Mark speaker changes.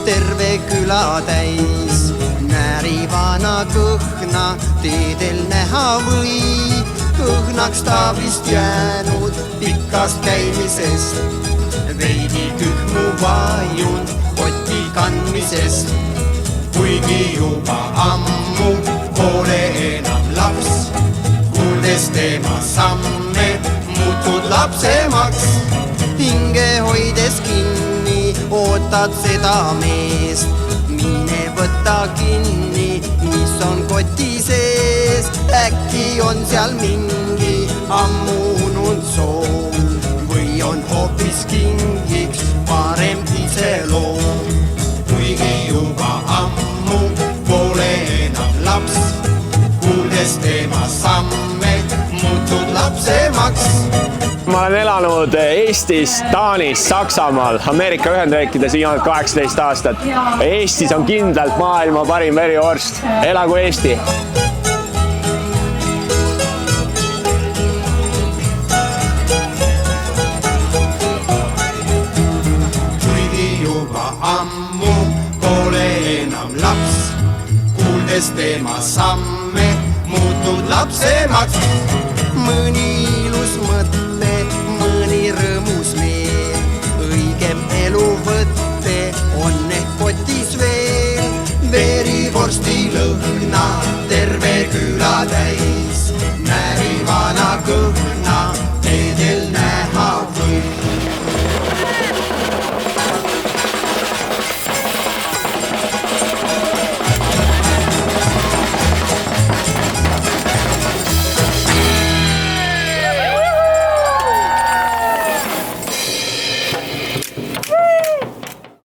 Speaker 1: terve küla täis. Näärivana kõhna teedel näha või, õhnaks ta vist jäänud pikast käimisest. Veidi kühmu vajun koti kandmisest, kuigi juba ammu pole enam laps. Kuuldes tema samme muutud lapsemaks, hinge hoides kinni ootad seda meest. Mine võta kinni, mis on koti sees, äkki on seal mingi ammunud sool või on hoopis kingiks parem iseloom. Kuigi juba ammu pole enam laps, kuuldes tema samme muutud lapsemaks.
Speaker 2: Ma olen elanud Eestis, Taanis, Saksamaal, Ameerika Ühendriikides viimanud 18 aastat. Eestis on kindlalt maailma parim verivorst. Elagu Eesti!
Speaker 1: Kuigi juba ammu pole enam laps, kuuldes tema samme muutud lapsemaks. Mõni ilus mõte, mõni rõõmus meel, õigem eluvõtte on ehk kotis veel. Verivorsti lõhna terve küla täis.